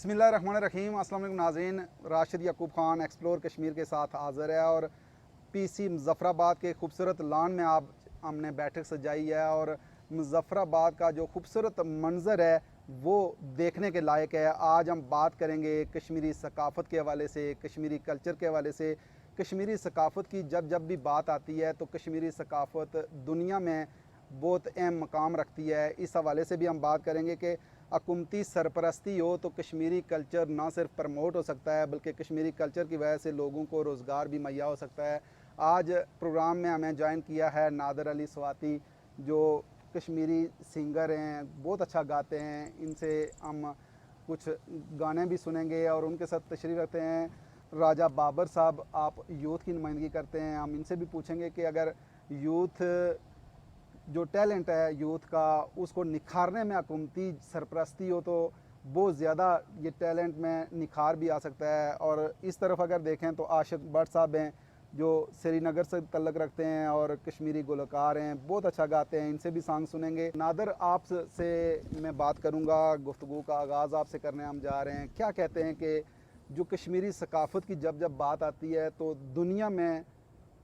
बिस्मिल्लाहिर्रहमानिर्रहीम। अस्सलाम वालेकुम नाज़रीन, राशिद याकूब ख़ान एक्सप्लोर कश्मीर के साथ हाज़िर है और पीसी मुज़फ़्फ़राबाद के खूबसूरत लॉन में आप हमने बैठक सजाई है और मुज़फ़्फ़राबाद का जो खूबसूरत मंज़र है वो देखने के लायक है। आज हम बात करेंगे कश्मीरी सकाफ़त के हवाले से, कश्मीरी कल्चर के हवाले से। कश्मीरी सकाफ़त की जब भी बात आती है तो कश्मीरी सकाफ़त दुनिया में बहुत अहम मकाम रखती है। इस हवाले से भी हम बात करेंगे कि हुकूमती सरपरस्ती हो तो कश्मीरी कल्चर ना सिर्फ प्रमोट हो सकता है बल्कि कश्मीरी कल्चर की वजह से लोगों को रोज़गार भी मुहैया हो सकता है। आज प्रोग्राम में हमें ज्वाइन किया है नादर अली स्वाति, जो कश्मीरी सिंगर हैं, बहुत अच्छा गाते हैं। इनसे हम कुछ गाने भी सुनेंगे और उनके साथ तशरीफ़ रखते हैं राजा बाबर साहब, आप यूथ की नुमाइंदगी करते हैं। हम इनसे भी पूछेंगे कि अगर यूथ जो टैलेंट है यूथ का उसको निखारने में हुकूमती सरपरस्ती हो तो बहुत ज़्यादा ये टैलेंट में निखार भी आ सकता है। और इस तरफ अगर देखें तो आशिक भट्ट साहब हैं जो श्रीनगर से तल्लक रखते हैं और कश्मीरी गुलकार हैं, बहुत अच्छा गाते हैं। इनसे भी सॉन्ग सुनेंगे। नादर, आप से मैं बात करूँगा, गुफ्तगू का आगाज़ आपसे करने हम जा रहे हैं। क्या कहते हैं कि जो कश्मीरी सकाफ़त की जब बात आती है तो दुनिया में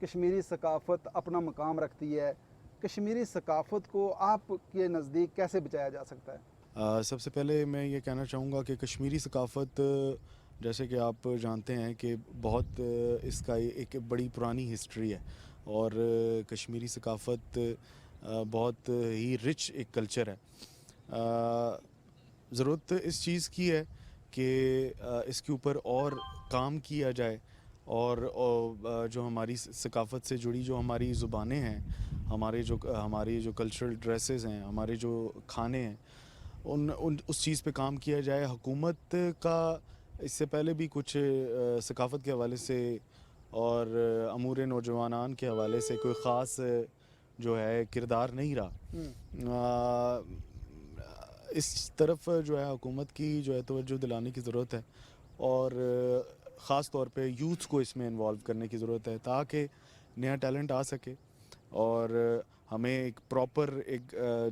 कश्मीरी सकाफ़त अपना मकाम रखती है। कश्मीरी सकाफ़त को आपके नज़दीक कैसे बचाया जा सकता है? सबसे पहले मैं ये कहना चाहूँगा कि कश्मीरी सकाफ़त, जैसे कि आप जानते हैं कि बहुत इसका एक बड़ी पुरानी हिस्ट्री है और कश्मीरी सकाफ़त बहुत ही रिच एक कल्चर है। ज़रूरत इस चीज़ की है कि इसके ऊपर और काम किया जाए और जो हमारी सकाफ़त से जुड़ी जो हमारी ज़ुबानें हैं, हमारी जो कल्चरल ड्रेसेस हैं, हमारे जो खाने हैं, उन उस चीज़ पे काम किया जाए। हुकूमत का इससे पहले भी कुछ सकाफ़त के हवाले से और अमूर नौजवानान के हवाले से कोई ख़ास जो है किरदार नहीं रहा। इस तरफ जो है हुकूमत की जो है तवज्जो दिलाने की ज़रूरत है और ख़ास तौर पे यूथ को इसमें इन्वॉल्व करने की ज़रूरत है ताकि नया टैलेंट आ सके। और हमें एक प्रॉपर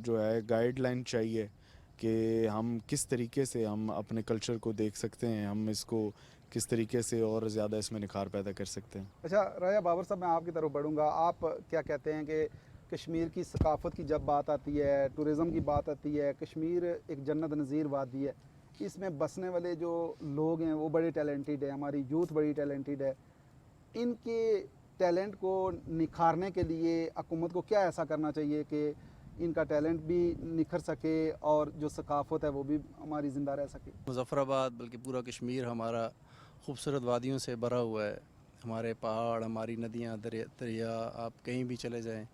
जो है गाइडलाइन चाहिए कि हम किस तरीके से हम अपने कल्चर को देख सकते हैं, हम इसको किस तरीके से और ज़्यादा इसमें निखार पैदा कर सकते हैं। अच्छा राजा बाबर साहब, मैं आपकी तरफ बढ़ूँगा। आप क्या कहते हैं कि कश्मीर की सकाफ़त की जब बात आती है, टूरिज़म की बात आती है, कश्मीर एक जन्नत नज़ीर वादी है, इसमें बसने वाले जो लोग हैं वो बड़े टैलेंटेड है, हमारी यूथ बड़ी टैलेंटेड है। इनके टैलेंट को निखारने के लिए हुकूमत को क्या ऐसा करना चाहिए कि इनका टैलेंट भी निखर सके और जो सकाफ़त है वो भी हमारी ज़िंदा रह सके? मुज़फ़्फ़राबाद बल्कि पूरा कश्मीर हमारा खूबसूरत वादियों से भरा हुआ है। हमारे पहाड़, हमारी नदियाँ, दरिया, आप कहीं भी चले जाएं,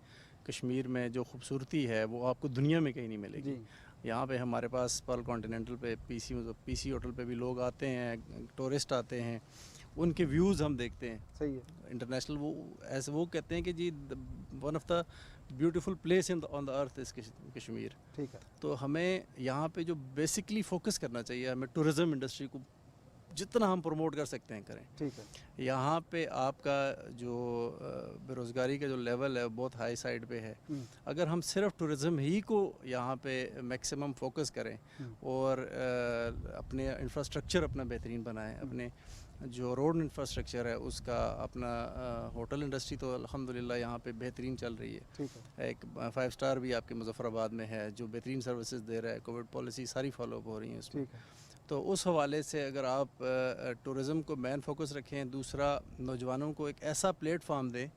कश्मीर में जो खूबसूरती है वो आपको दुनिया में कहीं नहीं मिलेगी। यहाँ पे हमारे पास पर्ल कॉन्टिनेंटल पे पीसी होटल पे भी लोग आते हैं, टूरिस्ट आते हैं, उनके व्यूज़ हम देखते हैं। सही है। इंटरनेशनल वो कहते हैं कि जी one of the beautiful place on the earth is Kashmir. ठीक है। तो हमें यहाँ पे जो बेसिकली फोकस करना चाहिए, हमें टूरिज़्म इंडस्ट्री को जितना हम प्रमोट कर सकते हैं करें। ठीक है। यहाँ पे आपका जो बेरोज़गारी का जो लेवल है बहुत हाई साइड पे है। अगर हम सिर्फ टूरिज़्म ही को यहाँ पे मैक्सिमम फोकस करें और अपने इंफ्रास्ट्रक्चर अपना बेहतरीन बनाएं, अपने जो रोड इंफ्रास्ट्रक्चर है उसका, अपना होटल इंडस्ट्री तो अल्हम्दुलिल्लाह यहाँ पे बेहतरीन चल रही है। ठीक है। एक 5 स्टार भी आपके मुज़फ़्फ़राबाद में है जो बेहतरीन सर्विसेज दे रहा है, कोविड पॉलिसी सारी फॉलो हो रही हैं उसमें। ठीक है। तो उस हवाले से अगर आप टूरिज़म को मेन फोकस रखें, दूसरा नौजवानों को एक ऐसा प्लेटफार्म दें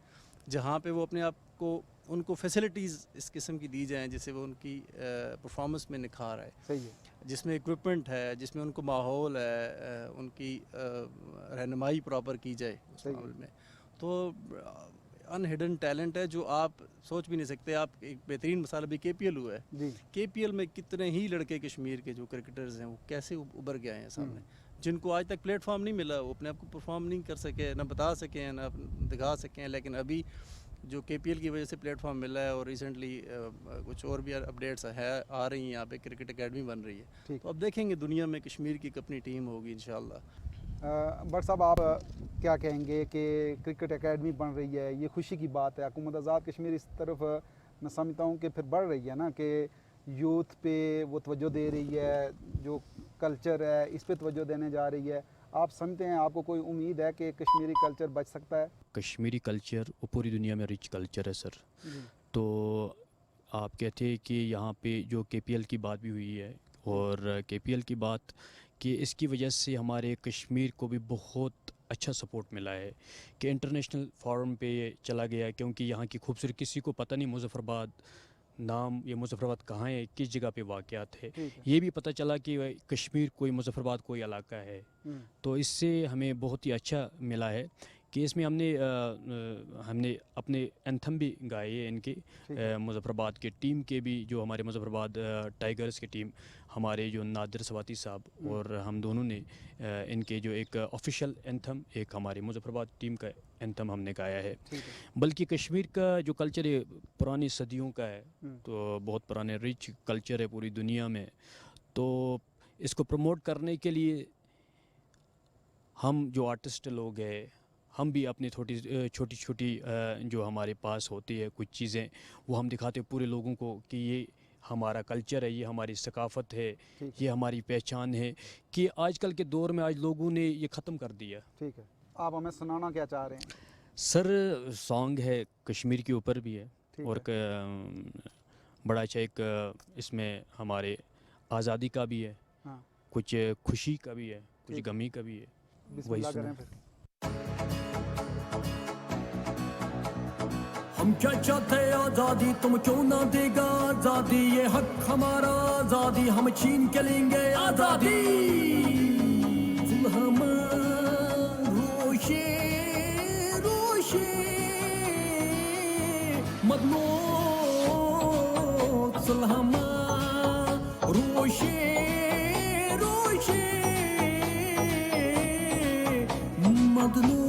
जहाँ पे वो अपने आप को, उनको फैसिलिटीज़ इस किस्म की दी जाएँ जिससे वो उनकी परफॉर्मेंस में निखार आए। सही है। जिसमें इक्विपमेंट है, जिसमें उनको माहौल है, उनकी रहनुमाई प्रॉपर की जाए उस मामले में। तो अनहिडन टैलेंट है जो आप सोच भी नहीं सकते। आप एक बेहतरीन मिसाल अभी KPL हुआ है। KPL में कितने ही लड़के कश्मीर के जो क्रिकेटर्स हैं वो कैसे उभर के आए हैं सामने, जिनको आज तक प्लेटफॉर्म नहीं मिला, वो अपने आप को परफॉर्म नहीं कर सके, ना बता सकें, ना दिखा सकें। लेकिन अभी जो KPL की वजह से प्लेटफॉर्म मिला है और रिसेंटली कुछ और भी अपडेट्स आ रही हैं, यहाँ पे क्रिकेट एकेडमी बन रही है। तो अब देखेंगे दुनिया में कश्मीर की अपनी टीम होगी इंशाल्लाह। भट्ट साहब, आप क्या कहेंगे कि क्रिकेट एकेडमी बन रही है, ये खुशी की बात है। हुकूमत आज़ाद कश्मीर इस तरफ मैं समझता हूँ कि फिर बढ़ रही है ना, कि यूथ पे वो तवज्जो दे रही है, जो کلچر ہے اس پہ توجہ دینے جا رہی ہے. آپ سمجھتے ہیں, آپ کو کوئی امید ہے کہ کشمیری کلچر بچ سکتا ہے؟ کشمیری کلچر وہ پوری دنیا میں رچ کلچر ہے سر. تو آپ کہتے ہیں کہ یہاں پہ جو کے پی ایل کی بات بھی ہوئی ہے, اور کے پی ایل کی بات کہ اس کی وجہ سے ہمارے کشمیر کو بھی بہت اچھا سپورٹ ملا ہے کہ انٹرنیشنل فورم پہ یہ چلا گیا ہے, کیونکہ یہاں کی خوبصورتی کسی کو پتہ نہیں مظفر آباد نام, یہ مظفر آباد کہاں ہے, کس جگہ پہ واقعات ہے, یہ بھی پتہ چلا کہ کشمیر کوئی مظفر آباد کوئی علاقہ ہے. تو اس سے ہمیں بہت ہی اچھا ملا ہے کہ اس میں ہم نے اپنے اینتھم بھی گائے ہیں ان کے مظفر آباد کے ٹیم کے بھی, جو ہمارے مظفر آباد ٹائیگرز کی ٹیم, ہمارے جو نادر سواتی صاحب اور ہم دونوں نے ان کے جو ایک آفیشیل اینتھم, ایک ہماری مظفر آباد ٹیم کا اینتھم ہم نے گایا ہے. بلکہ کشمیر کا جو کلچر ہے پرانی صدیوں کا ہے, تو بہت پرانے رچ کلچر ہے پوری دنیا میں. تو اس کو پروموٹ کرنے کے لیے ہم جو آرٹسٹ لوگ ہیں, ہم بھی اپنی چھوٹی چھوٹی جو ہمارے پاس ہوتی ہے کچھ چیزیں, وہ ہم دکھاتے ہیں پورے لوگوں کو کہ یہ ہمارا کلچر ہے, یہ ہماری ثقافت ہے, یہ ہماری پہچان ہے, کہ آج کل کے دور میں آج لوگوں نے یہ ختم کر دیا. ٹھیک ہے, آپ ہمیں سنانا کیا چاہ رہے ہیں؟ سر سانگ ہے کشمیر کے اوپر بھی ہے, اور بڑا اچھا ایک اس میں ہمارے آزادی کا بھی ہے, کچھ خوشی کا بھی ہے, کچھ غمی کا بھی ہے. بسم اللہ کریں پھر. ہم کیا چاہتے آزادی, تم کیوں نہ دے گا آزادی, یہ حق ہمارا آزادی, ہم چھین کے لیں گے آزادی. ہم روشے روشے مدنو سلحم روشے روشے مدنو.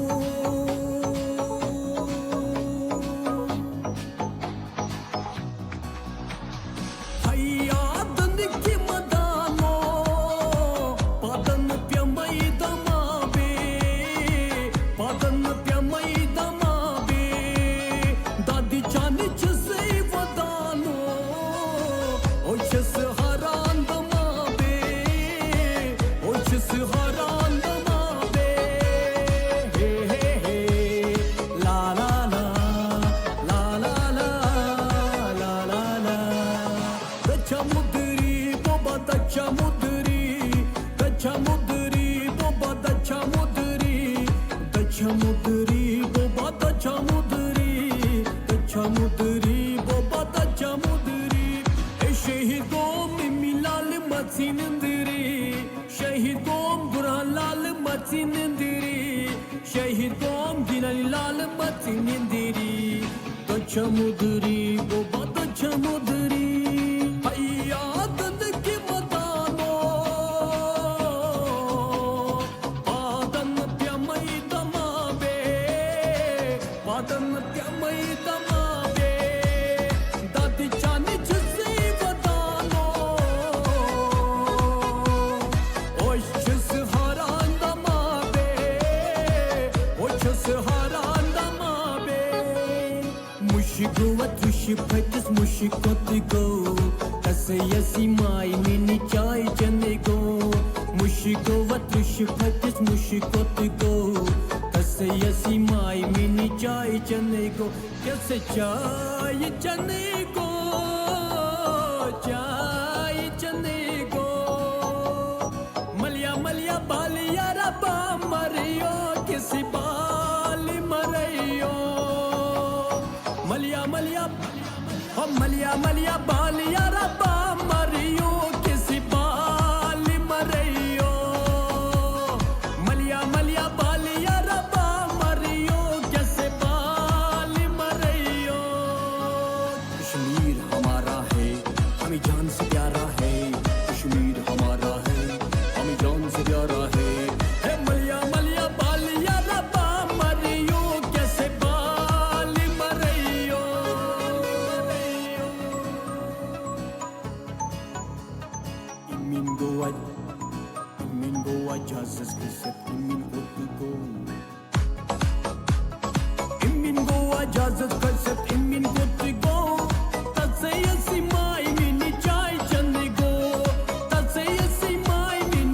چمودری وہ بات چمودری حیا دند کی مدانو پادن پیمئی دمابے پادن پیمئی دمابے دادی چانی جسی ودانو اوش جس حران دمابے اوش جس حران دمابے Mushiguat Rushipatis Mushikotigo Tasayasi Mai Mini Chai Janego Mushiguat Rushipatis Mushikotigo Tasayasi Mai Mini Chai Janego Kase Chai Janego Chai Janego Malia Malia Balia Rabba Mario Kisi Bali Marayo ملیا ملیا ہم ملیا ملیا بالیا ربا مریو کسی بال مریو ملیا ملیا بالیا ربا مریو کیسے بال مریو. کشمیر ہمارا ہے ہمیں جان سے پیارا ہے, کشمیر ہمارا ہے ہمیں جان سے پیارا ہے. ملیا ملیا بالیا ربا مریو کیسے بال مریو. Imin go ajazas kısıp imin kotugo. Imin go ajazas kısıp imin kotugo. Tasayasi mai mini chai chandigo. Tasayasi mai mini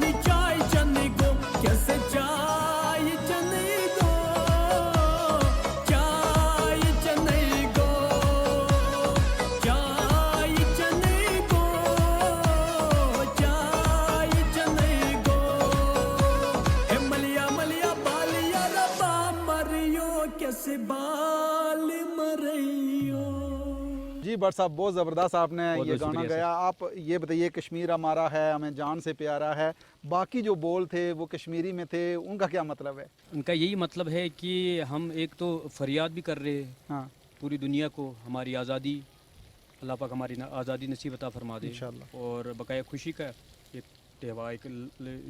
कैसे बाल मरइयो। जी भट्ट साहब, बहुत ज़बरदस्त आपने बहुत ये बहुत गाना शुक्रिया गाया। आप ये बताइए, कश्मीर हमारा है, हमें जान से प्यारा है, बाकी जो बोल थे वो कश्मीरी में थे, उनका क्या मतलब है? उनका यही मतलब है कि हम एक तो फरियाद भी कर रहे हैं हाँ पूरी दुनिया को, हमारी आज़ादी, अल्लाह पाक हमारी आज़ादी नसीब अता फरमा दे, इंशाल्लाह। और बकाया खुशी का ये त्यौहार,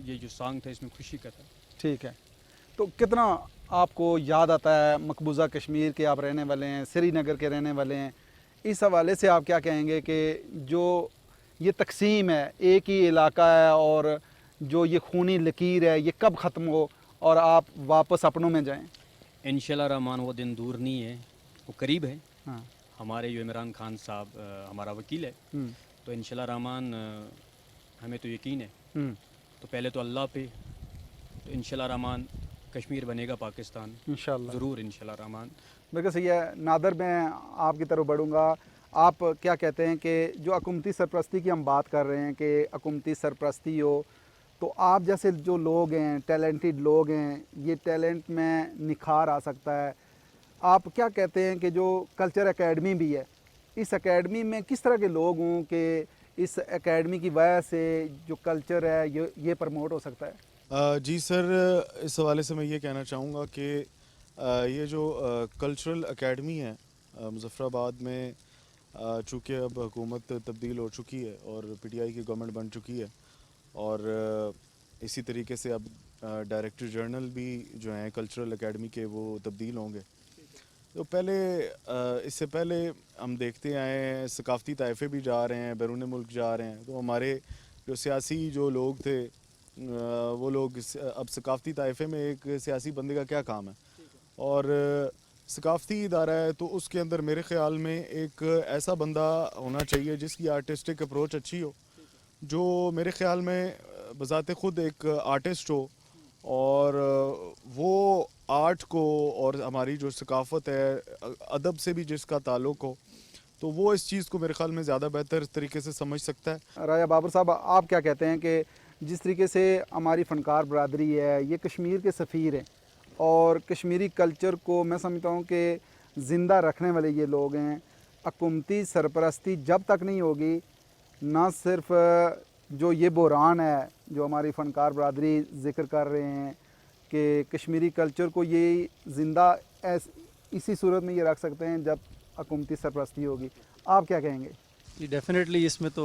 ये जो सॉन्ग था इसमें खुशी का था। ठीक है। तो कितना आपको याद आता है मकबूजा कश्मीर के, आप रहने वाले हैं, श्रीनगर के रहने वाले हैं, इस हवाले से आप क्या कहेंगे कि जो ये तकसीम है, एक ही इलाका है, और जो ये खूनी लकीर है ये कब ख़त्म हो और आप वापस अपनों में जाएं? इंशाल्लाह रहमान वो दिन दूर नहीं है, वो करीब है। हाँ। हमारे जो इमरान खान साहब हमारा वकील है, तो इंशाल्लाह रहमान हमें तो यकीन है, तो पहले तो अल्लाह पे, तो इंशाल्लाह रहमान कश्मीर बनेगा पाकिस्तान, इंशाल्लाह ज़रूर इंशाल्लाह रहमान। बिल्कुल सही है। नादर, मैं आपकी तरफ बढ़ूँगा। आप क्या कहते हैं कि जो हुकूमती सरपरस्ती की हम बात कर रहे हैं कि हुकूमती सरपरस्ती हो, तो आप जैसे जो लोग हैं, टैलेंटेड लोग हैं, ये टैलेंट में निखार आ सकता है। आप क्या कहते हैं कि जो कल्चर एकेडमी भी है, इस एकेडमी में किस तरह के लोग हों कि इस एकेडमी की वजह से जो कल्चर है ये प्रमोट हो सकता है? जी सर, इस हवाले से मैं ये कहना चाहूँगा कि ये जो कल्चरल एकेडमी है मुज़फ़्फ़राबाद में, चूँकि अब हुकूमत तब्दील हो चुकी है और पीटीआई की गवर्नमेंट बन चुकी है, और इसी तरीके से अब डायरेक्टर जनरल भी जो हैं कल्चरल एकेडमी के वो तब्दील होंगे। तो पहले इससे पहले हम देखते आए हैं सकाफ़ती ताइफ़े भी जा रहे हैं, बैरून मुल्क जा रहे हैं, तो हमारे जो सियासी जो लोग थे वो लोग अब सकाफ़ती ताइफ़े में एक सियासी बंदे का क्या काम है, और सकाफ़ती इदारा है तो उसके अंदर मेरे ख़्याल में एक ऐसा बंदा होना चाहिए जिसकी आर्टिस्टिक अप्रोच अच्छी हो, जो मेरे ख़्याल में बज़ाते ख़ुद एक आर्टिस्ट हो, और वो आर्ट को और हमारी जो सकाफ़त है, अदब से भी जिसका ताल्लुक़ हो, तो वो इस चीज़ को मेरे ख़्याल में ज़्यादा बेहतर तरीके से समझ सकता है। राजा बाबर साहब, आप क्या कहते हैं कि जिस तरीके से हमारी फ़नकार बरदरी है, ये कश्मीर के सफ़ीर हैं, और कश्मीरी कल्चर को मैं समझता हूँ कि ज़िंदा रखने वाले ये लोग हैं। हुकूमती सरपरस्ती जब तक नहीं होगी, ना सिर्फ जो ये बहरान है जो हमारी फ़नकार बरदरी ज़िक्र कर रहे हैं कि कश्मीरी कल्चर को ये ज़िंदा इसी सूरत में ये रख सकते हैं जब हुकूमती सरपरस्ती होगी। आप क्या कहेंगे? जी डेफिनेटली, इसमें तो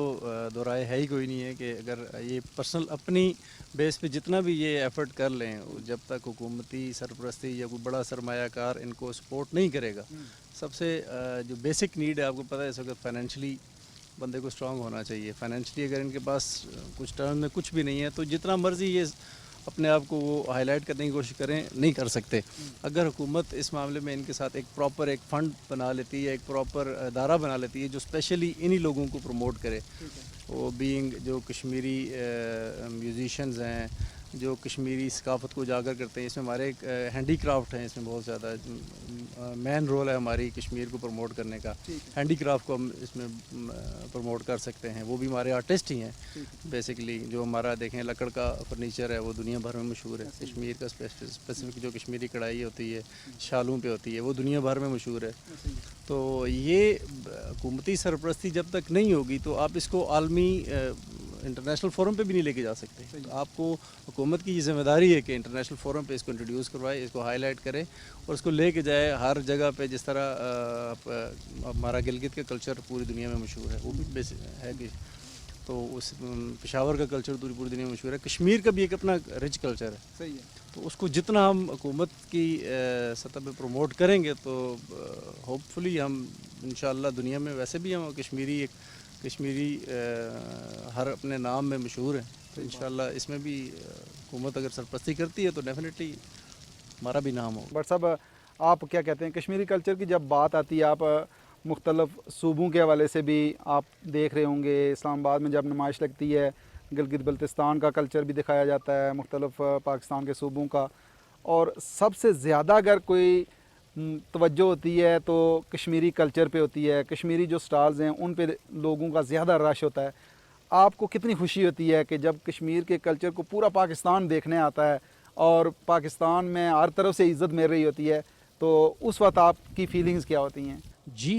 दो राय है ही कोई नहीं है कि अगर ये पर्सनल अपनी बेस पे जितना भी ये एफ़र्ट कर लें, जब तक हुकूमती सरपरस्ती या कोई बड़ा सरमायाकार इनको सपोर्ट नहीं करेगा। सबसे जो बेसिक नीड है, आपको पता है इस वक्त फाइनेंशियली बंदे को स्ट्रांग होना चाहिए। फाइनेंशियली अगर इनके पास कुछ टर्म में कुछ भी नहीं है, तो जितना मर्ज़ी ये अपने आप को वो हाईलाइट करने की कोशिश करें, नहीं कर सकते। अगर हुकूमत इस मामले में इनके साथ एक प्रॉपर एक फ़ंड बना लेती है, एक प्रॉपर अदारा बना लेती है जो स्पेशली इन्हीं लोगों को प्रमोट करे, वो बीइंग जो कश्मीरी म्यूजिशंस हैं, जो कश्मीरी सकाफ़त को उजागर करते हैं। इसमें हमारे हैंडी क्राफ्ट हैं, इसमें बहुत ज़्यादा मेन रोल है हमारी कश्मीर को प्रमोट करने का। हैंडी क्राफ्ट को हम इसमें प्रमोट कर सकते हैं, वो भी हमारे आर्टिस्ट ही हैं बेसिकली। जो हमारा देखें लकड़ का फर्नीचर है, वो दुनिया भर में मशहूर है। कश्मीर का स्पेसिफिक जो कश्मीरी कढ़ाई होती है, शालों पे होती है, वो दुनिया भर में मशहूर है। तो ये हुकूमती सरपरस्ती जब तक नहीं होगी, तो आप इसको आलमी इंटरनेशनल फोरम पे भी नहीं लेके जा सकते। तो आपको हुकूमत की ये ज़िम्मेदारी है कि इंटरनेशनल फोरम पे इसको इंट्रोड्यूस करवाए, इसको हाईलाइट करे और इसको लेके जाए हर जगह पे। जिस तरह हमारा गिलगित का कल्चर पूरी दुनिया में मशहूर है, वो भी बेसिक है कि तो उस पेशावर का कल्चर पूरी दुनिया में मशहूर है। कश्मीर का भी एक अपना रिच कल्चर है, सही है। तो उसको जितना हम हुकूमत की सतह पे प्रमोट करेंगे, तो होपफुली हम इंशाअल्लाह दुनिया में, वैसे भी हम कश्मीरी हर अपने नाम में मशहूर है, तो इंशाअल्लाह इसमें भी हुकूमत अगर सरपरस्ती करती है तो डेफिनेटली हमारा भी नाम होगा। बट साहब, आप क्या कहते हैं कश्मीरी कल्चर की जब बात आती है, आप मुख्तलिफ सूबों के हवाले से भी आप देख रहे होंगे, इस्लामाबाद में जब नुमाइश लगती है गिलगित बल्तिस्तान का कल्चर भी दिखाया जाता है, मुख्तलिफ पाकिस्तान के सूबों का, और सबसे ज़्यादा अगर कोई तवज्जो होती है तो कश्मीरी कल्चर पे होती है। कश्मीरी जो स्टाल्स हैं उन पे लोगों का ज़्यादा रश होता है। आपको कितनी खुशी होती है कि जब कश्मीर के कल्चर को पूरा पाकिस्तान देखने आता है और पाकिस्तान में हर तरफ से इज़्ज़त मिल रही होती है, तो उस वक्त आपकी फीलिंग्स क्या होती हैं? जी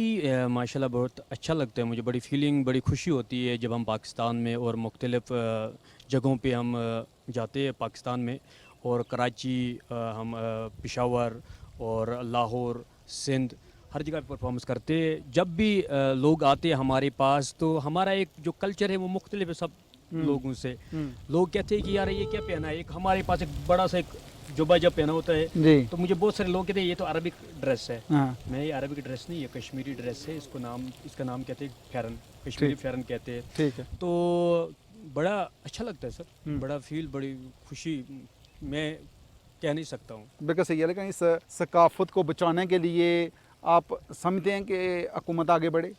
माशाल्लाह बहुत अच्छा लगता है मुझे, बड़ी फीलिंग, बड़ी खुशी होती है जब हम पाकिस्तान में और मुख्तलिफ़ जगहों पे हम जाते हैं पाकिस्तान में, और कराची, हम पेशावर और लाहौर, सिंध, हर जगह पे परफॉर्मेंस करते हैं। जब भी लोग आते हैं हमारे पास तो हमारा एक जो कल्चर है वो मुख्तलिफ है सब लोगों से। लोग कहते हैं कि यार ये क्या पहना है, एक हमारे पास एक बड़ा सा एक जुब्बा जब पहना होता है जी तो मुझे बहुत सारे लोग कहते हैं ये तो अरबिक ड्रेस है। हाँ मैं ये अरबिक ड्रेस नहीं, ये कश्मीरी ड्रेस है, इसका नाम कहते हैं फेरन, कश्मीरी फेरन कहते हैं। ठीक है। तो बड़ा अच्छा लगता है सर, बड़ा फील, बड़ी खुशी मैं कह नहीं सकता हूँ। बिल्कुल सही है, लेकिन इस सकाफत को बचाने के लिए आप समझते हैं कि हुकूमत आगे बढ़े?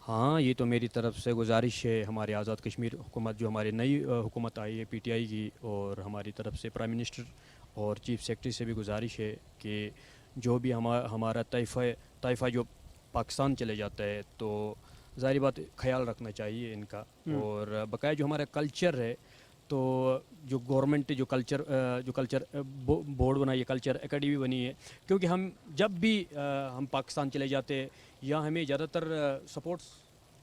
हाँ, ये तो मेरी तरफ से गुजारिश है हमारे आज़ाद कश्मीर हुकूमत, जो हमारी नई हुकूमत आई है पीटीआई की, और हमारी तरफ से प्राइम मिनिस्टर और चीफ सेक्रेटरी से भी गुजारिश है कि जो भी हमारा ताइफ़ा जो पाकिस्तान चले जाता है तो ज़ाहिर बात ख्याल रखना चाहिए इनका। और बकाया जो हमारा कल्चर है तो जो गवर्नमेंट जो कल्चर बोर्ड बनाई है, कल्चर एकेडमी बनी है, क्योंकि हम जब भी हम पाकिस्तान चले जाते हैं या हमें ज़्यादातर सपोर्ट्स,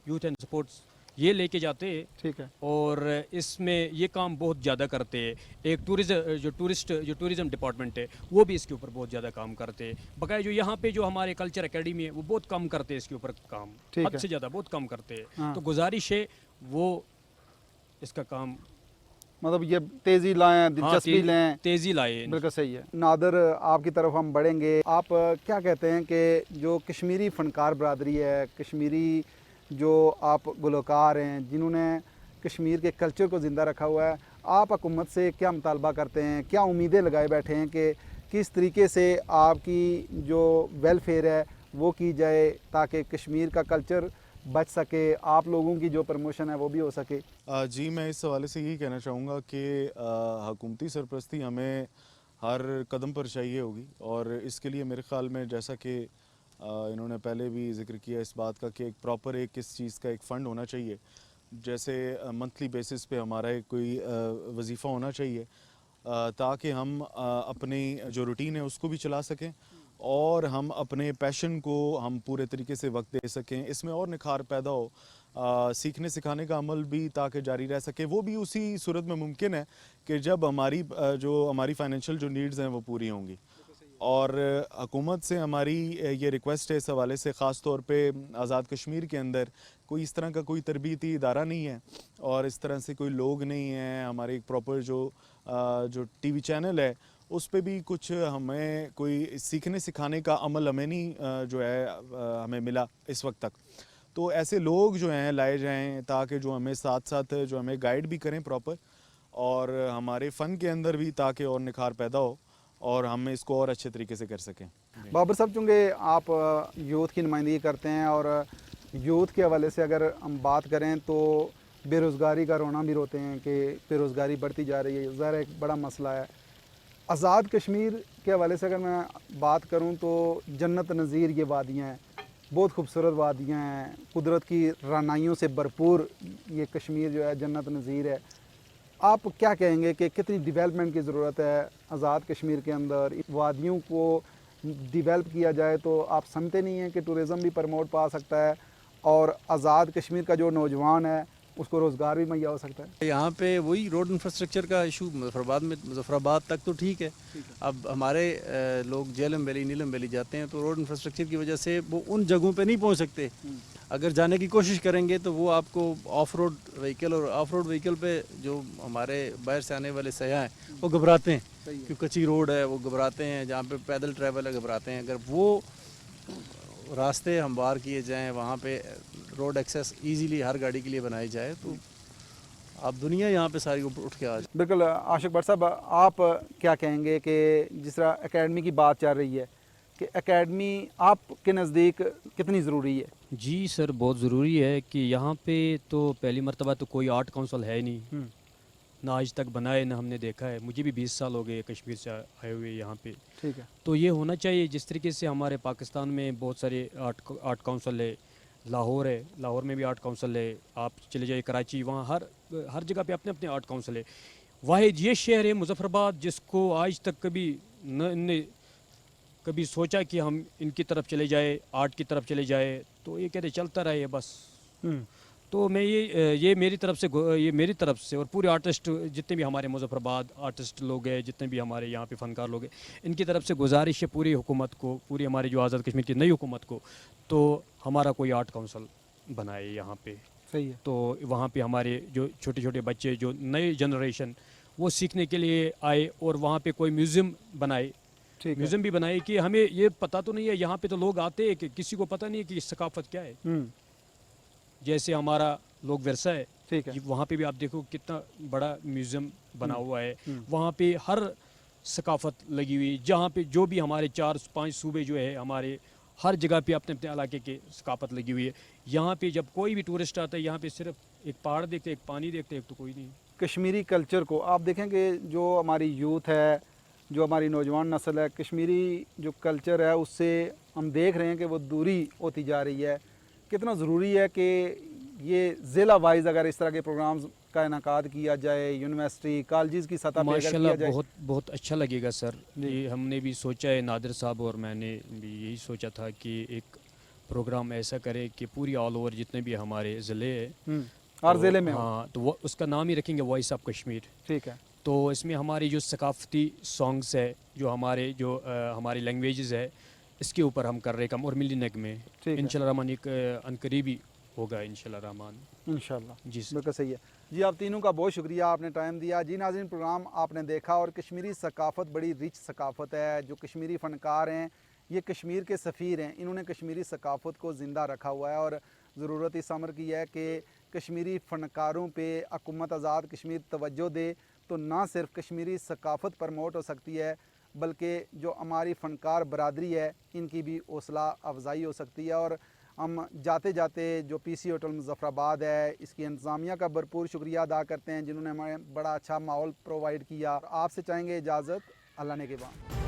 यूथ एंड सपोर्ट्स ये लेके जाते हैं। ठीक है। और इसमें ये काम बहुत ज़्यादा करते हैं। एक टूरिज़म डिपार्टमेंट है वो भी इसके ऊपर बहुत ज़्यादा काम करते हैं। बकाया जो यहाँ पे जो हमारे कल्चर एकेडमी है वो बहुत कम करते हैं इसके ऊपर काम, ठीक हद है। से ज़्यादा बहुत कम करते हैं। हाँ। तो गुजारिश है वो इसका काम मतलब ये तेज़ी लाएं, दिलचस्पी लें। तेज़ी लाए। बिल्कुल सही है। नादर, आपकी तरफ हम बढ़ेंगे। आप क्या कहते हैं कि जो कश्मीरी फ़नकार बरदरी है, कश्मीरी जो आप गुलकार हैं जिन्होंने कश्मीर के कल्चर को ज़िंदा रखा हुआ है, आप हुकूमत से क्या मुतालबा करते हैं, क्या उम्मीदें लगाए बैठे हैं कि किस तरीके से आपकी जो वेलफेयर है वो की जाए ताकि कश्मीर का कल्चर बच सके, आप लोगों की जो प्रमोशन है वो भी हो सके? जी, मैं इस हवाले से यही कहना चाहूँगा कि हुकूमती सरपरस्ती हमें हर कदम पर चाहिए होगी, और इसके लिए मेरे ख़्याल में जैसा कि इन्होंने पहले भी ज़िक्र किया इस बात का कि एक प्रॉपर एक इस चीज़ का एक फ़ंड होना चाहिए, जैसे मंथली बेसिस पे हमारा एक कोई वजीफ़ा होना चाहिए, ताकि हम अपनी जो रूटीन है उसको भी चला सकें और हम अपने पैशन को हम पूरे तरीके से वक्त दे सकें, इसमें और निखार पैदा हो, सीखने सिखाने का अमल भी ताकि जारी रह सके। वो भी उसी सूरत में मुमकिन है कि जब हमारी फाइनेंशियल जो नीड्स हैं वो पूरी होंगी। और हुकूमत से हमारी ये रिक्वेस्ट है इस हवाले से, ख़ास तौर पे आज़ाद कश्मीर के अंदर कोई इस तरह का कोई तरबियती इदारा नहीं है और इस तरह से कोई लोग नहीं हैं। हमारे एक प्रॉपर जो टीवी चैनल है उस पे भी कुछ हमें कोई सीखने सिखाने का अमल हमें नहीं जो है हमें मिला इस वक्त तक। तो ऐसे लोग जो हैं लाए जाएं ताकि जो हमें साथ साथ जो हमें गाइड भी करें प्रॉपर, और हमारे फ़न के अंदर भी ताकि और निखार पैदा हो और हम इसको और अच्छे तरीके से कर सकें। बाबर साहब, चूँकि आप यूथ की नुमाइंदगी करते हैं और यूथ के हवाले से अगर हम बात करें तो बेरोज़गारी का रोना भी रोते हैं कि बेरोज़गारी बढ़ती जा रही है, ज़ाहिर एक बड़ा मसला है। आज़ाद कश्मीर के हवाले से अगर मैं बात करूं तो जन्नत नज़ीर ये वादियाँ हैं, बहुत खूबसूरत वादियाँ हैं, कुदरत की रानाइयों से भरपूर ये कश्मीर जो है जन्नत नज़ीर है। आप क्या कहेंगे कि कितनी डेवलपमेंट की ज़रूरत है आज़ाद कश्मीर के अंदर? इन वादियों को डेवलप किया जाए तो आप समझते नहीं हैं कि टूरिज़म भी प्रमोट पा सकता है और आज़ाद कश्मीर का जो नौजवान है उसको रोज़गार भी मुहैया हो सकता है? यहाँ पे वही रोड इंफ्रास्ट्रक्चर का इशू मुजफ्फराबाद तक तो ठीक है। अब हमारे लोग जेलम वैली, नीलम वैली जाते हैं तो रोड इंफ्रास्ट्रक्चर की वजह से वो उन जगहों पे नहीं पहुँच सकते। अगर जाने की कोशिश करेंगे तो वो आपको ऑफ रोड व्हीकल, और ऑफ रोड व्हीकल पे जो हमारे बाहर से आने वाले सयाह हैं वो घबराते हैं क्योंकि कच्ची रोड है, वो घबराते हैं। जहाँ पे पैदल ट्रैवल है घबराते हैं। अगर वो रास्ते हमवार किए जाएं, वहाँ पे रोड एक्सेस इजीली हर गाड़ी के लिए बनाई जाए तो आप दुनिया यहाँ पे सारी उठ के आ जाए। बिल्कुल। आशिक भट्ट साहब, आप क्या कहेंगे कि जिस तरह एकेडमी की बात चल रही है कि एकेडमी आपके नज़दीक कितनी ज़रूरी है? जी सर, बहुत ज़रूरी है कि यहाँ पे तो पहली मरतबा तो कोई आर्ट काउंसिल है नहीं, ना आज तक बनाए ना हमने देखा है। मुझे भी 20 साल हो गए कश्मीर से आए हुए यहाँ पे। ठीक है। तो ये होना चाहिए। जिस तरीके से हमारे पाकिस्तान में बहुत सारे आर्ट काउंसिल है, लाहौर है, लाहौर में भी आर्ट काउंसिल है, आप चले जाइए कराची, वहाँ हर जगह पे अपने अपने आर्ट काउंसिल है। वाहिद ये शहर है मुजफ्फराबाद जिसको आज तक कभी न कभी सोचा कि हम इनकी तरफ चले जाए, आर्ट की तरफ चले जाए, तो ये कहते चलता रहे बस। तो मैं ये मेरी तरफ से और पूरे आर्टिस्ट जितने भी हमारे मुजफ्फराबाद आर्टिस्ट लोग हैं, जितने भी हमारे यहाँ पे फ़नकार लोग हैं, इनकी तरफ से गुजारिश है पूरी हुकूमत को, पूरी हमारी जो आज़ाद कश्मीर की नई हुकूमत को, तो हमारा कोई आर्ट काउंसिल बनाए यहाँ पे। सही है। तो वहाँ पे हमारे जो छोटे छोटे बच्चे, जो नए जनरेशन, वो सीखने के लिए आए और वहाँ पे कोई म्यूज़ियम बनाए। ठीक है। म्यूज़ियम भी बनाए कि हमें ये पता तो नहीं है, यहाँ पे तो लोग आते हैं कि किसी को पता नहीं है कि सकाफत क्या है। जैसे हमारा लोक विरसा है, ठीक है। वहाँ पे भी आप देखो कितना बड़ा म्यूज़ियम बना हुआ है। वहाँ पे हर सकाफत लगी हुई, जहाँ पे जो भी हमारे 4-5 सूबे जो है हमारे, हर जगह पे अपने अपने इलाके के सकाफत लगी हुई है। यहाँ पे जब कोई भी टूरिस्ट आता है, यहाँ पे सिर्फ एक पहाड़ देखते, एक पानी देखते, एक तो कोई नहीं। कश्मीरी कल्चर को आप देखें कि जो हमारी यूथ है, जो हमारी नौजवान नस्ल है, कश्मीरी जो कल्चर है उससे हम देख रहे हैं कि वो दूरी होती जा रही है। कितना ज़रूरी है कि ये ज़िला वाइज अगर इस तरह के प्रोग्राम्स का इनकाद किया जाए, यूनिवर्सिटी कॉलेजेस की सतह पे अगर माशाल्लाह किया जाए। बहुत अच्छा लगेगा सर। ये हमने भी सोचा है, नादिर साहब और मैंने भी यही सोचा था कि एक प्रोग्राम ऐसा करें कि पूरी ऑल ओवर जितने भी हमारे ज़िले हैं, हर ज़िले में हो। हाँ, तो वो उसका नाम ही रखेंगे वॉइस ऑफ कश्मीर। ठीक है। तो इसमें हमारी जो सकाफ़ती सॉन्ग्स है, जो हमारी लैंग्वेजेस है, इसके ऊपर हम कर रहे काम, और मिली नग में ठीक है। इंशाल्लाह रहमान एक अनकरीबी होगा इंशाल्लाह रहमान। इंशाल्लाह जी सर। बिल्कुल सही है जी। आप तीनों का बहुत शुक्रिया, आपने टाइम दिया जी। नाज़रीन, प्रोग्राम आपने देखा और कश्मीरी सकाफ़त बड़ी रिच सकाफ़त है। जो कश्मीरी फ़नकार हैं ये कश्मीर के सफ़ीर हैं, इन्होंने कश्मीरी सकाफ़त को ज़िंदा रखा हुआ है और ज़रूरत इस अमर की है कि कश्मीरी फ़नकारों पे हुकूमत आज़ाद कश्मीर तवज्जो दे, तो ना सिर्फ कश्मीरी सकाफ़त प्रमोट हो सकती है बल्कि जो हमारी फ़नकार बरादरी है इनकी भी हौसला अफजाई हो सकती है। और हम जाते जाते जो पीसी होटल मुज़फ़्फ़राबाद है, इसकी इंतज़ामिया का भरपूर शुक्रिया अदा करते हैं जिन्होंने हमें बड़ा अच्छा माहौल प्रोवाइड किया। आपसे चाहेंगे इजाज़त, अल्लाह ने के बाद।